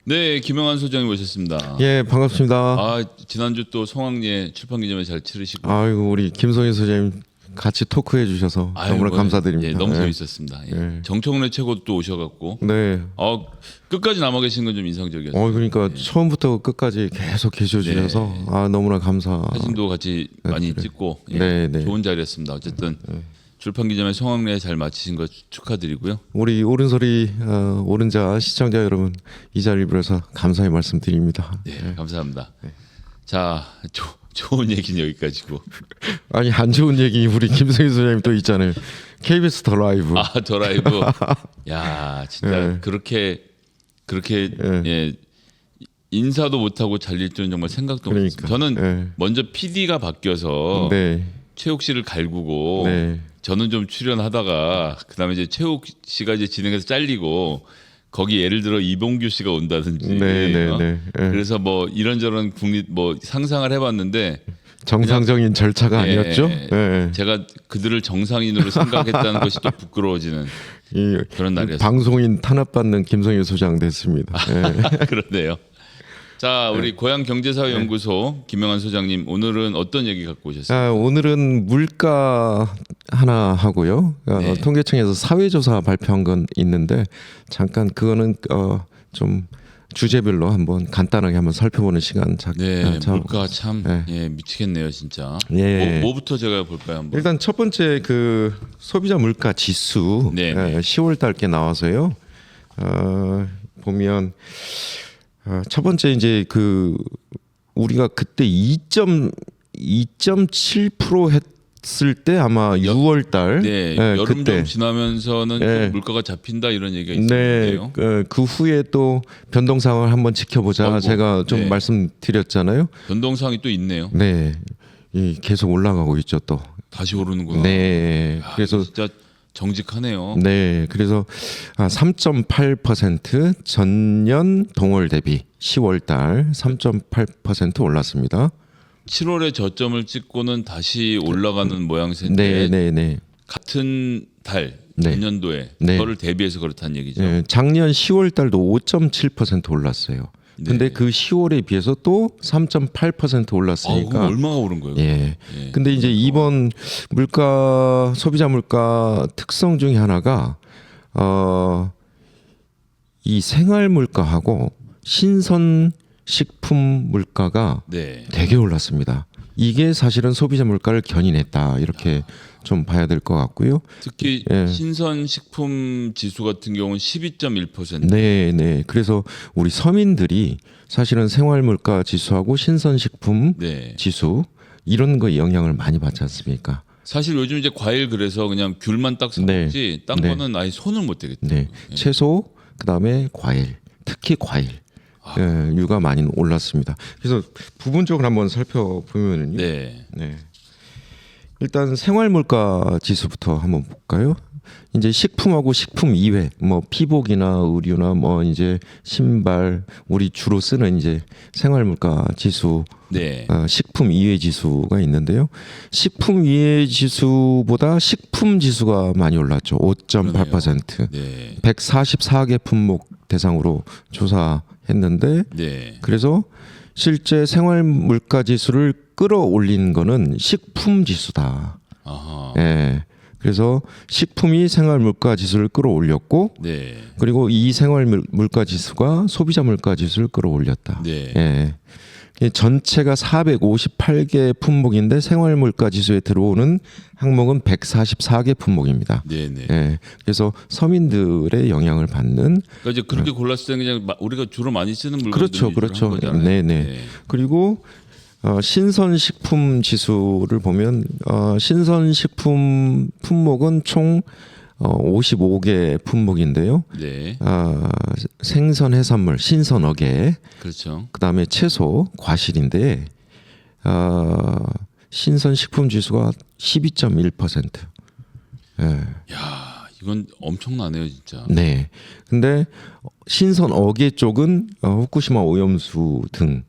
네, 김영환 소장님 오셨습니다. 예, 반갑습니다. 지난주 또 송악리에 출판기념회 잘 치르시고. 아이고 우리 김성희 소장님 같이 토크해 주셔서 너무나 감사드립니다. 예, 너무 재밌었습니다. 예. 예. 정청래 최고도 또 오셔갖고. 네. 끝까지 남아 계신 건 좀 인상적이었어요. 그러니까 처음부터 끝까지 계속 계셔 주셔서 너무나 감사. 사진도 같이 많이 찍고 좋은 자리였습니다. 어쨌든 출판기념회 송악리에 잘 마치신 거 축하드리고요. 우리 오른소리 오른자 시청자 여러분 이 자리를 빌어서 감사의 말씀드립니다. 네, 감사합니다. 자, 좋은 얘기는 여기까지고. 아니 안 좋은 얘기 우리 김성희 소장님 또 있잖아요. KBS 더 라이브. 더 라이브. 야, 진짜 그렇게 예, 인사도 못하고 잘릴 줄은 정말 생각도 못했어요. 저는 먼저 PD가 바뀌어서 최욱 씨를 갈구고 저는 좀 출연하다가 그다음에 이제 최욱 씨가 이제 진행해서 잘리고 거기 예를 들어 이봉규 씨가 온다든지 그래서 뭐 이런저런 뭐 상상을 해봤는데 정상적인 절차가 아니었죠. 제가 그들을 정상인으로 생각했다는 것이 또 부끄러워지는 그런 날이었어요. 방송인 탄압받는 김성희 소장 됐습니다. 그러네요. 자, 우리 고향경제사회연구소 김영환 소장님 오늘은 어떤 얘기 갖고 오셨어요? 오늘은 물가 하나 하고요. 통계청에서 사회조사 발표한 건 있는데 잠깐 그거는 좀 주제별로 한번 간단하게 한번 살펴보는 시간. 물가 참 미치겠네요, 진짜. 뭐부터 제가 볼까요, 한번? 일단 첫 번째 그 소비자 물가 지수 10월 달께 나와서요. 보면 첫 번째 이제 그 우리가 그때 2.7% 했을 때 아마 6월 달 여름 그때 좀 지나면서는 좀 물가가 잡힌다 이런 얘기가 있었는데요. 그 후에 또 변동 상황을 한번 지켜보자. 제가 좀 말씀드렸잖아요. 변동 상황이 또 있네요. 계속 올라가고 있죠 또. 다시 오르는구나. 그래서 진짜 정직하네요. 그래서 3.8% 전년 동월 대비 10월 달 3.8% 올랐습니다. 7월에 저점을 찍고는 다시 올라가는 모양새인데 같은 달 전년도에 그거를 대비해서 그렇다는 얘기죠. 작년 10월 달도 5.7% 올랐어요. 근데 그 10월에 비해서 또 3.8% 올랐으니까 그럼 얼마가 오른 거예요? 근데 이제 이번 물가 소비자 물가 특성 중에 하나가 이 생활 물가하고 신선 식품 물가가 되게 올랐습니다. 이게 사실은 소비자 물가를 견인했다 이렇게 좀 봐야 될 것 같고요. 특히 신선 식품 지수 같은 경우는 12.1%. 그래서 우리 서민들이 사실은 생활 물가 지수하고 신선 식품 지수 이런 거 영향을 많이 받지 않습니까? 사실 요즘 이제 과일 그래서 그냥 귤만 딱 사먹지 딴 거는 아예 손을 못 대겠죠. 채소 그다음에 과일, 특히 과일. 유가 많이 올랐습니다. 그래서 부분적으로 한번 살펴보면요. 일단 생활 물가 지수부터 한번 볼까요? 이제 식품하고 식품 이외, 뭐 피복이나 의류나 뭐 이제 신발, 우리 주로 쓰는 이제 생활 물가 지수, 식품 이외 지수가 있는데요. 식품 이외 지수보다 식품 지수가 많이 올랐죠. 5.8%. 144개 품목 대상으로 조사했는데, 그래서 실제 생활 물가 지수를 끌어올린 거는 식품 지수다. 그래서 식품이 생활 물가 지수를 끌어올렸고, 그리고 이 생활 물가 지수가 소비자 물가 지수를 끌어올렸다. 전체가 458개 품목인데 생활 물가 지수에 들어오는 항목은 144개 품목입니다. 그래서 서민들의 영향을 받는. 그러니까 이제 그렇게 골랐을 때는 그냥 우리가 주로 많이 쓰는 물건들 그렇죠. 그리고 신선 식품 지수를 보면 신선 식품 품목은 총 55개 품목인데요. 생선, 해산물, 신선 어계, 그다음에 채소, 과실인데 신선 식품 지수가 12.1%. 야, 이건 엄청나네요, 진짜. 근데 신선 어계 쪽은 후쿠시마 오염수 등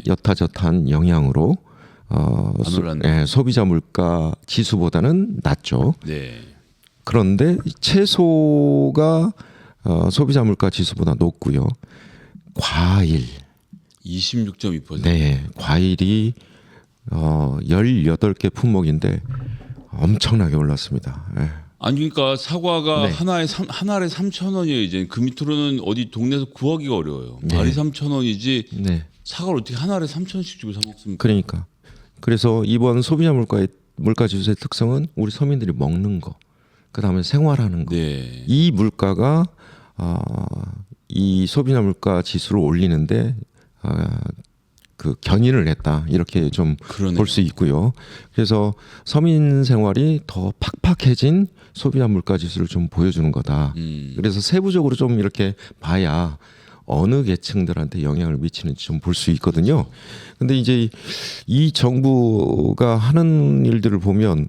여타저타한 영향으로 소비자 물가 지수보다는 낮죠. 그런데 채소가 소비자 물가 지수보다 높고요. 과일. 26.2%. 네, 과일이 18개 품목인데 엄청나게 올랐습니다. 네. 아니 그러니까 사과가 네. 한 알에 3,000원이에요. 이제 그 밑으로는 어디 동네에서 구하기가 어려워요. 네. 알이 3,000원이지 네. 사과를 어떻게 한 알에 3,000원씩 주고 사 먹습니까? 그러니까 그래서 이번 소비자 물가지수의 특성은 우리 서민들이 먹는 거, 그다음에 생활하는 거. 네. 이 물가가 이 소비자 물가 지수를 올리는데 그 견인을 했다 이렇게 좀 볼 수 있고요. 그래서 서민 생활이 더 팍팍해진 소비자 물가 지수를 좀 보여주는 거다. 그래서 세부적으로 좀 이렇게 봐야 어느 계층들한테 영향을 미치는지 좀 볼 수 있거든요. 근데 이제 이 정부가 하는 일들을 보면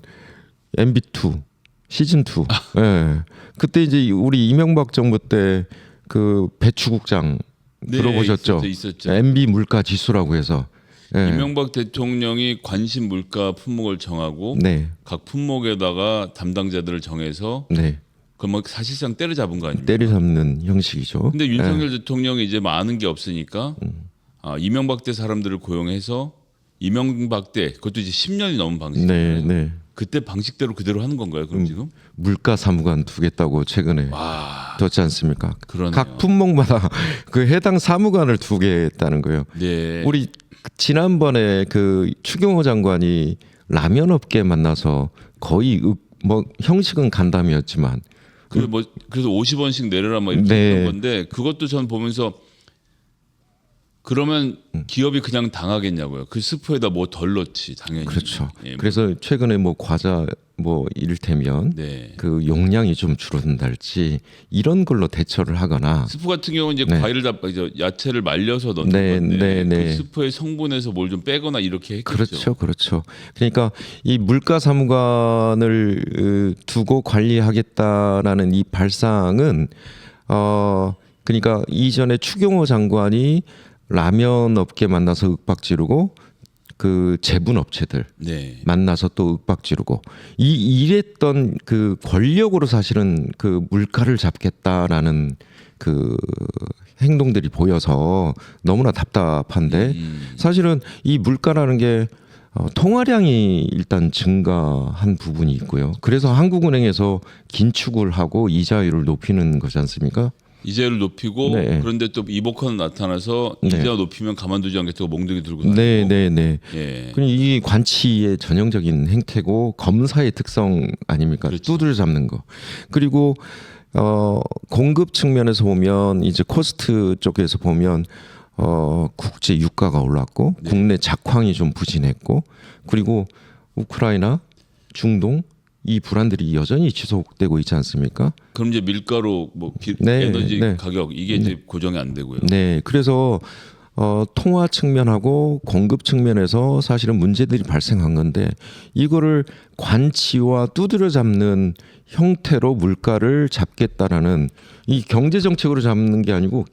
MB2 시즌 2, 예. 그때 이제 우리 이명박 정부 때 그 배추국장 네, 들어보셨죠? 있었죠. MB 물가 지수라고 해서 이명박 대통령이 관심 물가 품목을 정하고 네. 각 품목에다가 담당자들을 정해서 네. 그럼 뭐 사실상 때려잡은 거 아닙니까? 때려잡는 형식이죠. 근데 윤석열 대통령이 이제 뭐 아는 게 없으니까 이명박 때 사람들을 고용해서 이명박 때 그것도 이제 10년이 넘은 방식이잖아요. 네, 네. 그때 방식대로 그대로 하는 건가요? 그럼 지금? 물가 사무관 두겠다고 최근에 뒀지 않습니까? 그러네요. 각 품목마다 그 해당 사무관을 두겠다는 거예요. 네. 우리 지난번에 그 추경호 장관이 라면 업계 만나서 거의 뭐 형식은 간담이었지만 그래서 50원씩 내려라 뭐 이렇게 네. 하는 건데 그것도 전 보면서 그러면 기업이 그냥 당하겠냐고요. 그 스프에다 뭐 덜 넣지 당연히. 그렇죠. 예, 그래서 최근에 뭐 과자 뭐 이를테면 네. 그 용량이 좀 줄어든달지 이런 걸로 대처를 하거나 스프 같은 경우는 이제 네. 과일을 다 야채를 말려서 넣는 네, 건데 네, 네. 그 스프의 성분에서 뭘 좀 빼거나 이렇게 했겠죠. 그렇죠, 그렇죠. 그러니까 이 물가 사무관을 두고 관리하겠다라는 이 발상은 그러니까 이전에 추경호 장관이 라면 업계 만나서 윽박 지르고 그 제분 업체들 네. 만나서 또 윽박 지르고 이랬던 그 권력으로 사실은 그 물가를 잡겠다라는 그 행동들이 보여서 너무나 답답한데 사실은 이 물가라는 게 통화량이 일단 증가한 부분이 있고요. 그래서 한국은행에서 긴축을 하고 이자율을 높이는 거지 않습니까? 이자율을 높이고 네. 그런데 또 이복화는 나타나서 네. 이자 높이면 가만두지 않겠다고 몽둥이 들고 다니고. 네, 네, 네. 예. 그럼 이 관치의 전형적인 행태고 검사의 특성 아닙니까? 그렇죠. 두드려 잡는 거. 그리고 공급 측면에서 보면 이제 코스트 쪽에서 보면 국제 유가가 올랐고 네. 국내 작황이 좀 부진했고 그리고 우크라이나, 중동 이 불안들이 여전히 지속되고 있지 않습니까? 그럼 이제 밀가루 뭐 네, 에너지 네. 가격 이게 이제 고정이 안 되고요. 네, 그래서 통화 측면하고 공급 측면에서 사실은 문제들이 발생한 건데 이거를 관치와 두드려 잡는 형태로 물가를 잡겠다라는 이 경제 정책으로 잡는 게 아니고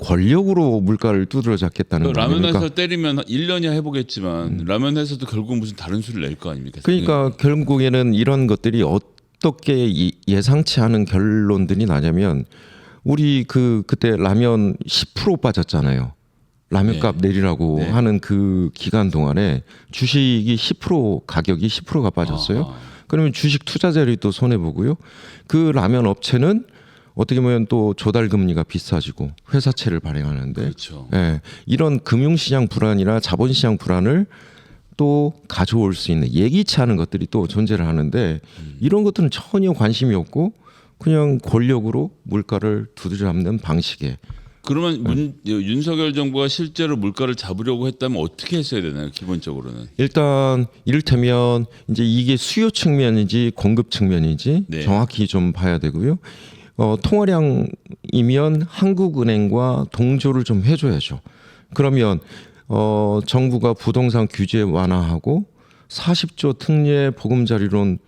권력으로 물가를 두드려 잡겠다는 거 아닙니까? 라면에서 때리면 1년이야 해보겠지만 라면에서도 결국 무슨 다른 수를 낼 거 아닙니까? 그러니까 결국에는 이런 것들이 어떻게 예상치 않은 결론들이 나냐면 우리 그때 라면 10% 빠졌잖아요. 라면값 내리라고 네. 하는 그 기간 동안에 주식이 10% 가격이 10%가 빠졌어요. 그러면 주식 투자자들이 또 손해 보고요. 그 라면 업체는 어떻게 보면 또 조달 금리가 비싸지고 회사채를 발행하는데 그렇죠. 예, 이런 금융시장 불안이나 자본시장 불안을 또 가져올 수 있는 예기치 않은 것들이 또 존재를 하는데 이런 것들은 전혀 관심이 없고 그냥 권력으로 물가를 두드려 잡는 방식에 그러면 윤석열 정부가 실제로 물가를 잡으려고 했다면 어떻게 했어야 되나요? 기본적으로는. 일단 이를테면 이제 이게 수요 측면인지 공급 측면인지 네. 정확히 좀 봐야 되고요. 통화량이면 한국은행과 동조를 좀 해줘야죠. 그러면 정부가 부동산 규제 완화하고 40조 특례 보금자리론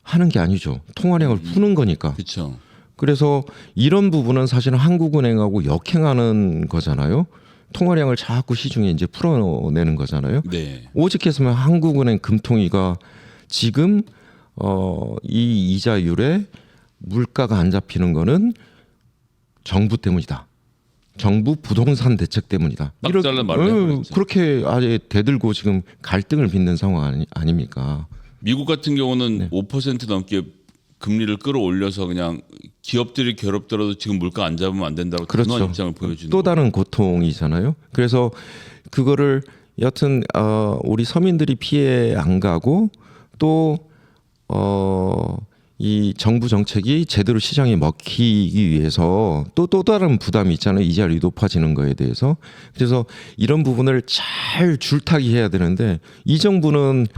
하는 게 아니죠. 통화량을 푸는 거니까. 그렇죠. 그래서 이런 부분은 사실은 한국은행하고 역행하는 거잖아요. 통화량을 자꾸 시중에 이제 풀어내는 거잖아요. 네. 오직했으면 한국은행 금통위가 지금 이 이자율에 물가가 안 잡히는 거는 정부 때문이다. 정부 부동산 대책 때문이다. 딱 잘라 말해버렸죠. 그렇게 아예 대들고 지금 갈등을 빚는 상황 아닙니까? 미국 같은 경우는 5% 넘게 금리를 끌어올려서 그냥 기업들이 괴롭더라도 지금 물가 안 잡으면 안 된다고 단호한 입장을 보여주는 또 다른 고통이잖아요. 그래서 그거를 여튼 우리 서민들이 피해 안 가고 또 이 정부 정책이 제대로 시장에 먹히기 위해서 또 다른 부담이 있잖아요. 이자율이 높아지는 거에 대해서. 그래서 이런 부분을 잘 줄타기 해야 되는데 이 정부는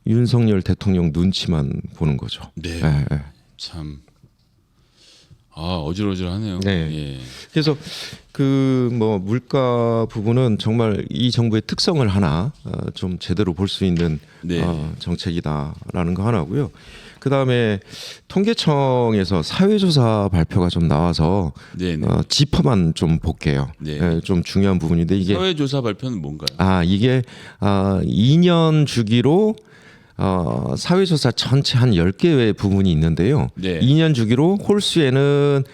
윤석열 대통령 눈치만 보는 거죠. 네. 참. 어질어질하네요. 네. 예. 그래서 그 뭐 물가 부분은 정말 이 정부의 특성을 하나 좀 제대로 볼 수 있는 정책이다라는 거 하나고요. 그 다음에 통계청에서 사회조사 발표가 좀 나와서 지퍼만 좀 볼게요. 좀 중요한 부분인데 이게 사회조사 발표는 뭔가요? 이게 2년 주기로 사회조사 전체 한 10개의 부분이 있는데요. 2년 주기로 홀수에는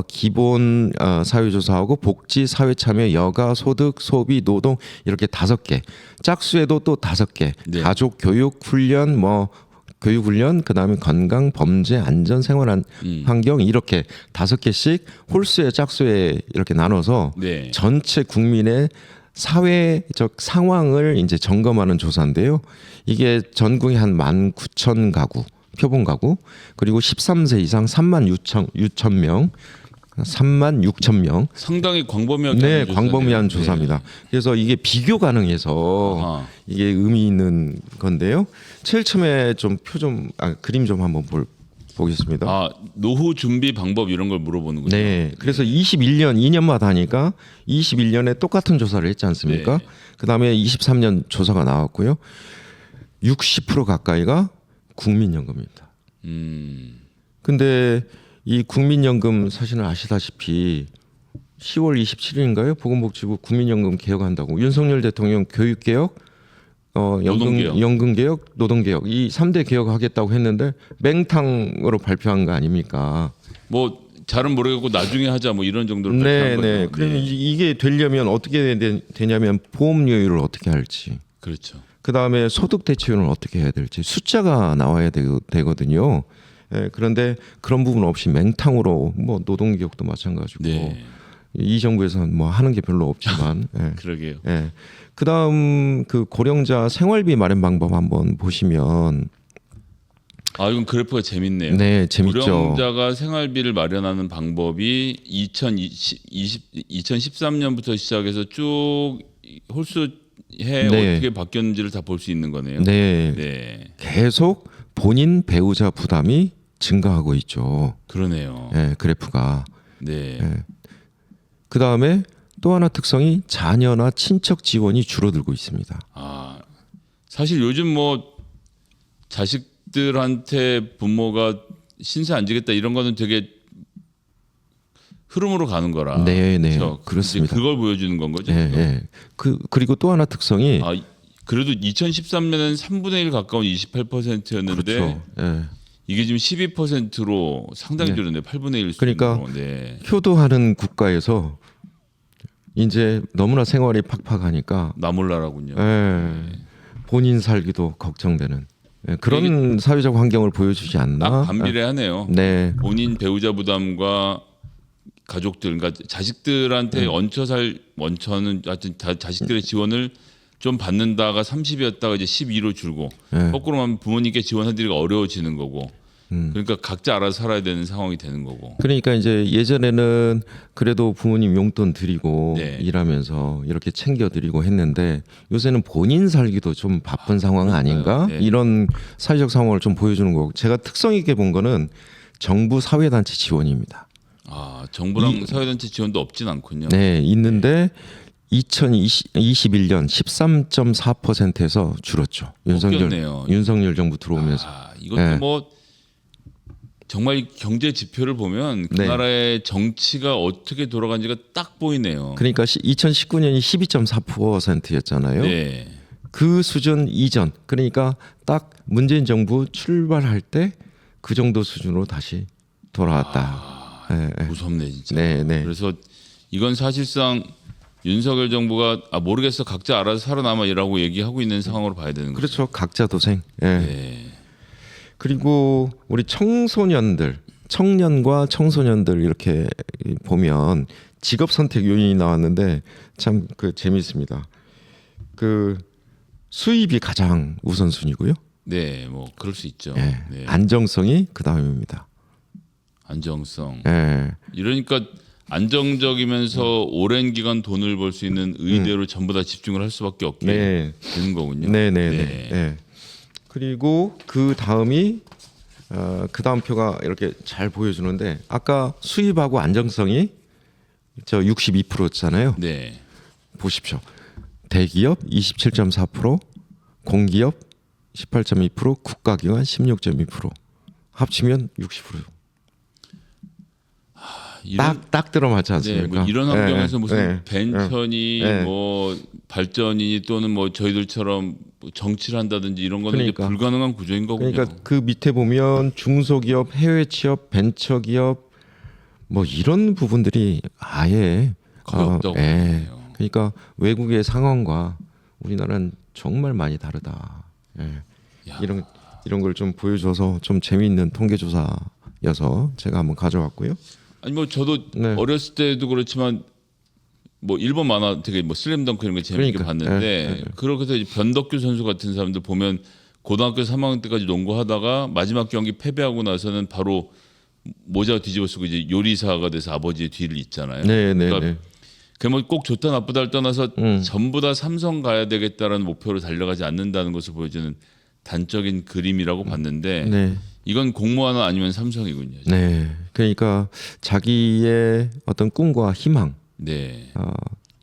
기본 사회조사하고 복지, 사회참여, 여가, 소득, 소비, 노동 이렇게 5개. 짝수에도 또 5개. 가족, 교육, 훈련, 교육훈련, 그다음에 건강, 범죄, 안전, 생활 환경 이렇게 5개씩 홀수에 짝수에 이렇게 나눠서 전체 국민의 사회적 상황을 이제 점검하는 조사인데요. 이게 전국에 한 19,000가구, 표본 가구, 그리고 13세 이상 36,000명, 36,000명. 상당히 광범위하게 광범위한 조사입니다. 그래서 이게 비교 가능해서 이게 의미 있는 건데요. 제일 처음에 좀 그림 좀 한번 보겠습니다. 노후 준비 방법 이런 걸 물어보는군요. 네. 그래서 21년 2년마다 하니까 21년에 똑같은 조사를 했지 않습니까? 그다음에 23년 조사가 나왔고요. 60% 가까이가 국민연금입니다. 근데 이 국민연금 사실은 아시다시피 10월 27일인가요? 보건복지부 국민연금 개혁한다고 윤석열 대통령 교육개혁, 연금개혁, 노동개혁 이 3대 개혁하겠다고 했는데 맹탕으로 발표한 거 아닙니까? 잘은 모르겠고 나중에 하자 이런 정도로 발표한 거죠. 그러면 이게 되려면 어떻게 되냐면 보험료율을 어떻게 할지. 그렇죠. 그다음에 소득 대체율은 어떻게 해야 될지 숫자가 나와야 되거든요. 그런데 그런 부분 없이 맹탕으로 노동개혁도 마찬가지고 이 정부에서는 하는 게 별로 없지만 그러게요. 그다음 그 고령자 생활비 마련 방법 한번 보시면 이건 그래프가 재밌네요. 네, 재밌죠. 고령자가 생활비를 마련하는 방법이 2013년부터 시작해서 쭉 홀수 어떻게 바뀌었는지를 다 볼 수 있는 거네요. 계속 본인 배우자 부담이 증가하고 있죠. 그러네요. 그래프가. 그 다음에 또 하나 특성이 자녀나 친척 지원이 줄어들고 있습니다. 사실 요즘 자식들한테 부모가 신세 안 지겠다 이런 거는 되게 흐름으로 가는 거라. 그렇죠? 그렇습니다. 그걸 보여주는 건 거죠. 그리고 또 하나 특성이 그래도 2013년에는 3분의 1 가까운 28%였는데 이게 지금 12%로 상당히 줄었네요. 8분의 1 수준으로. 그러니까 효도하는 국가에서 이제 너무나 생활이 팍팍하니까 나몰라라군요. 본인 살기도 걱정되는 그런 사회적 환경을 보여주지 않나. 딱 반비례하네요. 본인 배우자 부담과 가족들, 그러니까 자식들한테 원처는 하여튼 자식들의 지원을 좀 받는다가 30이었다가 이제 12로 줄고 거꾸로 하면 부모님께 지원하기가 어려워지는 거고. 그러니까 각자 알아서 살아야 되는 상황이 되는 거고. 그러니까 이제 예전에는 그래도 부모님 용돈 드리고 일하면서 이렇게 챙겨드리고 했는데 요새는 본인 살기도 좀 바쁜 상황 아닌가? 이런 사회적 상황을 좀 보여주는 거고. 제가 특성 있게 본 거는 정부 사회단체 지원입니다. 정부랑 사회단체 지원도 없진 않군요. 있는데 2021년 13.4%에서 줄었죠. 윤석열 정부 들어오면서. 이것도 정말 경제 지표를 보면 그 나라의 정치가 어떻게 돌아간지가 딱 보이네요. 그러니까 2019년이 12.4%였잖아요. 그 수준 이전. 그러니까 딱 문재인 정부 출발할 때 그 정도 수준으로 다시 돌아왔다. 무섭네 진짜. 네, 네. 그래서 이건 사실상 윤석열 정부가 모르겠어 각자 알아서 살아남아이라고 얘기하고 있는 상황으로 봐야 되는 거죠. 그렇죠. 각자 도생. 예. 네. 그리고 우리 청년과 청소년들 이렇게 보면 직업 선택 요인이 나왔는데 참 그 재미있습니다. 그 수입이 가장 우선순위고요. 네, 뭐 그럴 수 있죠. 예. 네. 안정성이 그 다음입니다. 안정성. 예. 이러니까 안정적이면서 오랜 기간 돈을 벌 수 있는 의대로 전부 다 집중을 할 수밖에 없게 네. 되는 거군요. 네네네. 네. 네. 그리고 그 다음이 그 다음 표가 이렇게 잘 보여주는데 아까 수입하고 안정성이 저 62%잖아요. 네. 보십시오. 대기업 27.4%, 공기업 18.2%, 국가기관 16.2% 합치면 60%. 딱 들어맞지 않습니까? 네, 뭐 이런 환경에서 무슨 네, 벤처니 네. 뭐 발전이니 또는 뭐 저희들처럼 정치를 한다든지 이런 거는 그러니까. 이제 불가능한 구조인 거군요. 그러니까 그 밑에 보면 중소기업, 해외 취업, 벤처기업 뭐 이런 부분들이 아예 거의 없다고 보네요. 그러니까 외국의 상황과 우리나라는 정말 많이 다르다. 예. 이런 걸 좀 보여줘서 좀 재미있는 통계조사여서 제가 한번 가져왔고요. 아니 뭐 저도 네. 어렸을 때도 그렇지만 뭐 일본 만화 되게 뭐 슬램덩크 이런 거 재밌게 그러니까. 봤는데 그렇게 해서 이제 변덕규 선수 같은 사람들 보면 고등학교 3학년 때까지 농구하다가 마지막 경기 패배하고 나서는 바로 모자 뒤집어 쓰고 이제 요리사가 돼서 아버지의 뒤를 잇잖아요. 네, 네, 그러니까 네. 그뭐 좋다 나쁘다를 떠나서 전부 다 삼성 가야 되겠다라는 목표로 달려가지 않는다는 것을 보여주는 단적인 그림이라고 봤는데 네. 이건 공무원 아니면 삼성이군요. 네. 그러니까 자기의 어떤 꿈과 희망, 네.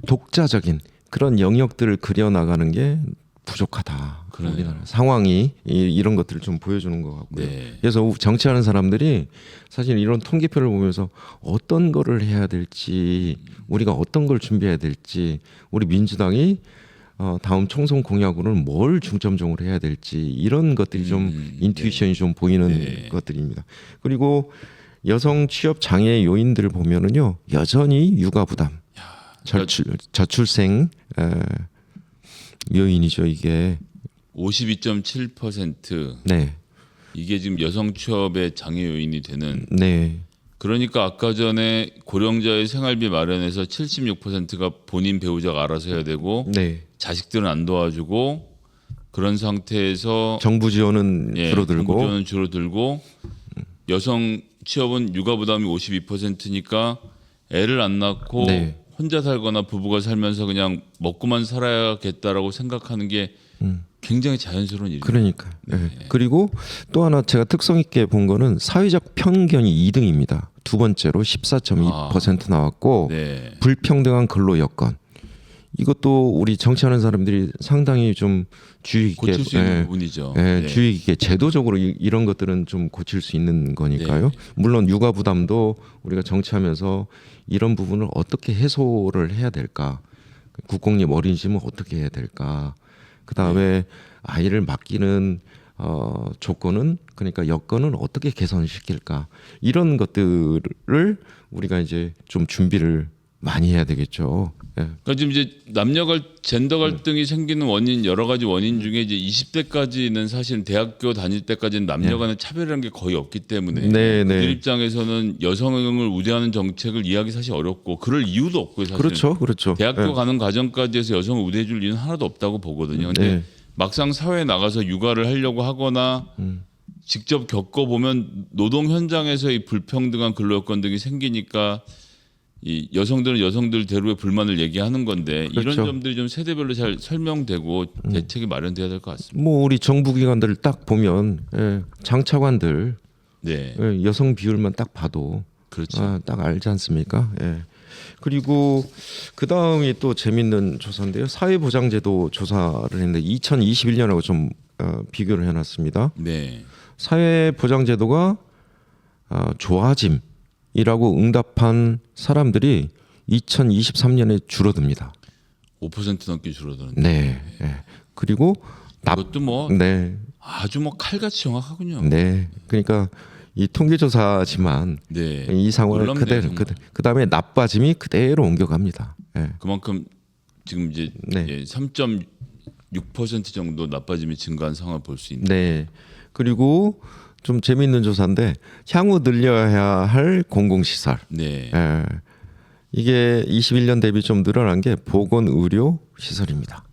독자적인 그런 영역들을 그려나가는 게 부족하다. 그러네요. 우리나라 상황이 이런 것들을 좀 보여주는 것 같고요. 네. 그래서 정치하는 사람들이 사실 이런 통계표를 보면서 어떤 거를 해야 될지, 우리가 어떤 걸 준비해야 될지, 우리 민주당이 다음 총선 공약으로는 뭘 중점적으로 해야 될지 이런 것들이 좀 인투이션이 좀 보이는 네. 것들입니다. 그리고 여성 취업 장애 요인들을 보면은요 여전히 육아 부담, 저출생 요인이죠 이게. 52.7% 네, 이게 지금 여성 취업의 장애 요인이 되는. 네, 그러니까 아까 전에 고령자의 생활비 마련에서 76%가 본인 배우자가 알아서 해야 되고 네. 자식들은 안 도와주고 그런 상태에서 정부 지원은 줄어들고, 정부 지원은 줄어들고 여성 취업은 육아 부담이 52%니까 애를 안 낳고 네. 혼자 살거나 부부가 살면서 그냥 먹고만 살아야겠다라고 생각하는 게 굉장히 자연스러운 일이죠. 그러니까. 네. 그리고 또 하나 제가 특성 있게 본 거는 사회적 편견이 2등입니다. 두 번째로 14.2% 나왔고 네. 불평등한 근로 여건. 이것도 우리 정치하는 사람들이 상당히 좀 주의 있게 고칠 수 있는 부분이죠. 네. 주의 있게 제도적으로 이런 것들은 좀 고칠 수 있는 거니까요. 네. 물론 육아 부담도 우리가 정치하면서 이런 부분을 어떻게 해소를 해야 될까? 국공립 어린이집은 어떻게 해야 될까? 그 다음에 아이를 맡기는 조건은 그러니까 여건은 어떻게 개선시킬까? 이런 것들을 우리가 이제 좀 준비를 많이 해야 되겠죠. 예. 그러니까 지금 이제 젠더 갈등이 생기는 원인 여러 가지 원인 중에 이제 20대까지는 사실 대학교 다닐 때까지는 남녀 간의 차별이라는 게 거의 없기 때문에 네, 그들 네. 입장에서는 여성을 우대하는 정책을 이해하기 사실 어렵고 그럴 이유도 없고요. 사실 그렇죠, 그렇죠. 대학교 예. 가는 과정까지 해서 여성을 우대해줄 이유는 하나도 없다고 보거든요. 근데 네. 막상 사회에 나가서 육아를 하려고 하거나 직접 겪어보면 노동 현장에서의 불평등한 근로 여건 등이 생기니까 이 여성들은 여성들대로의 불만을 얘기하는 건데 그렇죠. 이런 점들이 좀 세대별로 잘 설명되고 대책이 마련돼야 될 것 같습니다. 뭐 우리 정부 기관들을 딱 보면 장차관들 네, 여성 비율만 딱 봐도 그렇죠. 딱 알지 않습니까? 예. 그리고 그 다음이 또 재밌는 조사인데요. 사회보장제도 조사를 했는데 2021년하고 좀 비교를 해놨습니다. 네, 사회보장제도가 좋아짐이라고 응답한 사람들이 2023년에 줄어듭니다. 5% 넘게 줄어드는. 네. 예. 그리고 이것도 뭐 네. 아주 뭐 칼같이 정확하군요. 네. 그러니까 이 통계조사지만 네. 이 상황을 놀랍네요, 그대로 정말. 그다음에 나빠짐이 그대로 옮겨갑니다. 예. 그만큼 지금 이제 네. 3.6% 정도 나빠짐이 증가한 상황을 볼 수 있는. 네. 그리고 좀 재미있는 조사인데 향후 늘려야 할 공공시설. 네. 예. 이게 21년 대비 좀 늘어난 게 보건의료 시설입니다.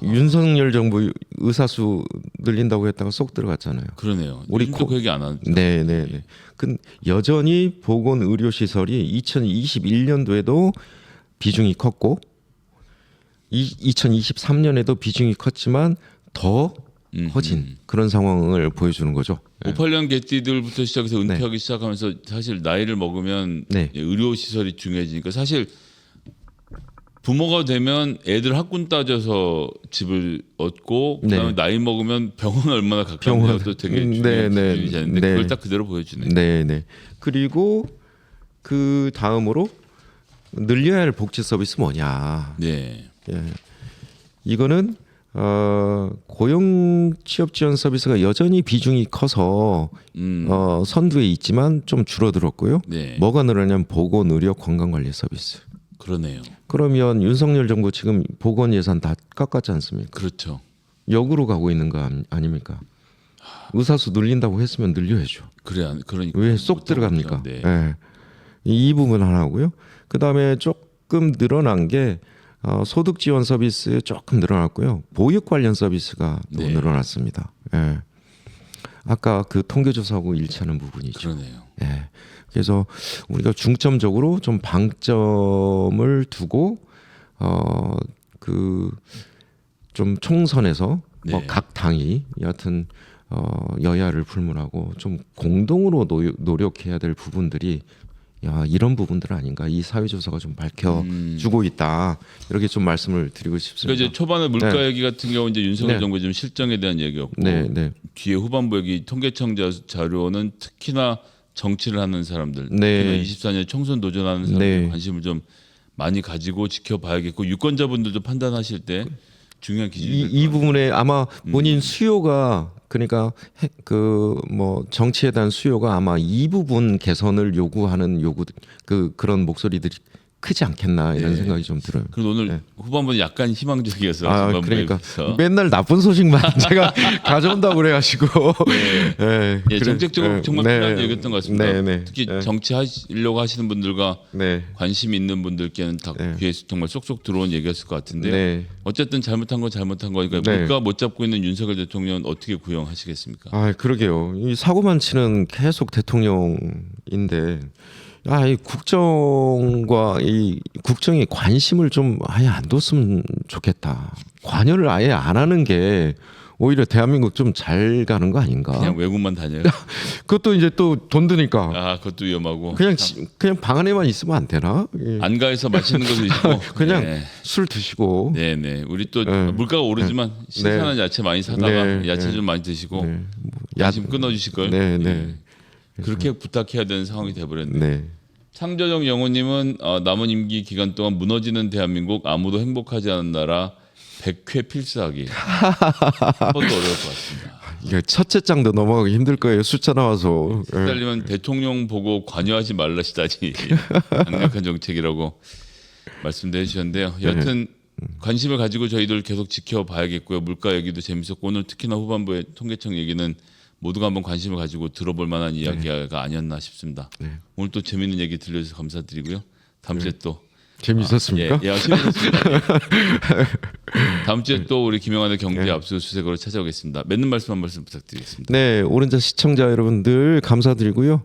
윤석열 정부 의사수 늘린다고 했다가 쏙 들어갔잖아요. 그러네요. 우리 요즘도 그 얘기 안 하죠. 네네네. 근 여전히 보건의료 시설이 2021년도에도 비중이 컸고 2023년에도 비중이 컸지만 더 커진 그런 상황을 보여주는 거죠. 58년 개띠들부터 시작해서 은퇴하기 시작하면서 사실 나이를 먹으면 네. 의료 시설이 중요해지니까 사실 부모가 되면 애들 학군 따져서 집을 얻고 그다음에 네. 나이 먹으면 병원 얼마나 가까운가 또 되게 중요한 기준이 되는데 네. 그걸 딱 그대로 보여주네요. 네네. 그리고 그 다음으로 늘려야 할 복지 서비스 뭐냐? 네. 예. 이거는 고용 취업 지원 서비스가 여전히 비중이 커서 선두에 있지만 좀 줄어들었고요. 네. 뭐가 늘어나냐면 보건, 의료, 건강 관리 서비스. 그러네요. 그러면 윤석열 정부 지금 보건 예산 다 깎았지 않습니까? 그렇죠. 역으로 가고 있는 거 아닙니까? 의사수 늘린다고 했으면 늘려야죠. 그러니까 왜 쏙 들어갑니까? 네. 예. 이 부분 하나고요. 그 다음에 조금 늘어난 게 소득 지원 서비스 조금 늘어났고요. 보육 관련 서비스가 또 네. 늘어났습니다. 예. 아까 그 통계조사하고 일치하는 부분이죠. 그러네요. 예. 그래서 우리가 중점적으로 좀 방점을 두고 그 좀 총선에서 네. 뭐 각 당이 여하튼 여야를 불문하고 좀 공동으로 노력해야 될 부분들이 이런 부분들 아닌가, 이 사회조사가 좀 밝혀주고 있다, 이렇게 좀 말씀을 드리고 싶습니다. 그러니까 이제 초반에 물가 네. 얘기 같은 경우 이제 윤석열 네. 정부 좀 실정에 대한 얘기였고 네. 뒤에 후반부 얘기 통계청 자료는 특히나 정치를 하는 사람들, 네. 특히나 24년 총선 도전하는 사람들 네. 관심을 좀 많이 가지고 지켜봐야겠고 유권자분들도 판단하실 때 중요한 기준이 이 부분에 아마 본인 수요가, 그러니까 그 뭐 정치에 대한 수요가 아마 이 부분 개선을 요구하는 그런 목소리들이 크지 않겠나, 이런 네. 생각이 좀 들어요. 그리고 오늘 네. 후반부는 약간 희망적이어서 그러니까 후반부에서. 맨날 나쁜 소식만 제가 가져온다고 그래가지고 네. 예, 정책적으로 정말 필요한 얘기였던 것 같습니다. 네. 특히 정치하려고 하시는 분들과 네. 관심 있는 분들께는 다 귀에 정말 쏙쏙 들어온 얘기였을 것 같은데요. 네. 어쨌든 잘못한 건 잘못한 거니까 네. 물가 못 잡고 있는 윤석열 대통령은 어떻게 구형하시겠습니까? 그러게요. 이 사고 많지는 계속 대통령인데, 이 국정과 이 국정에 관심을 좀 아예 안 뒀으면 좋겠다. 관여를 아예 안 하는 게 오히려 대한민국 좀 잘 가는 거 아닌가? 그냥 외국만 다녀요. 그것도 이제 또 돈 드니까 그것도 위험하고. 그냥 방 안에만 있으면 안 되나? 안가에서 맛있는 거 드시고 그냥 술 드시고. 네네. 우리 또 네. 물가가 오르지만 신선한 야채 많이 사다가 야채 좀 많이 드시고 관심 끊어주실 걸. 네. 그렇게 부탁해야 되는 상황이 돼버렸네요. 네. 창조정 영호님은 남은 임기 기간 동안 무너지는 대한민국, 아무도 행복하지 않은 나라 100회 필사하기. 한 번도 어려울 것 같습니다. 이게 첫째 장도 넘어가기 힘들 거예요. 숫자 나와서. 달리면 대통령 보고 관여하지 말라시다니 강력한 정책이라고 말씀도 해주셨는데요. 여하튼 관심을 가지고 저희들 계속 지켜봐야겠고요. 물가 얘기도 재밌었고 오늘 특히나 후반부의 통계청 얘기는 모두가 한번 관심을 가지고 들어볼 만한 이야기가 아니었나 싶습니다. 오늘 또 재밌는 얘기 들려주셔서 감사드리고요. 다음 주에 또 재밌었습니까? 재밌었습니다. 다음 주에 또 우리 김영환의 경제 압수수색으로 찾아오겠습니다. 맺는 말씀 한 말씀 부탁드리겠습니다. 네, 오른자 시청자 여러분들 감사드리고요.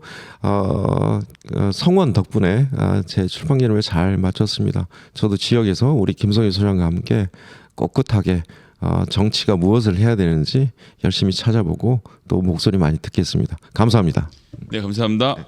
성원 덕분에 제 출판 기념을 잘 마쳤습니다. 저도 지역에서 우리 김성희 소장과 함께 꼿꼿하게 정치가 무엇을 해야 되는지 열심히 찾아보고 또 목소리 많이 듣겠습니다. 감사합니다. 네, 감사합니다.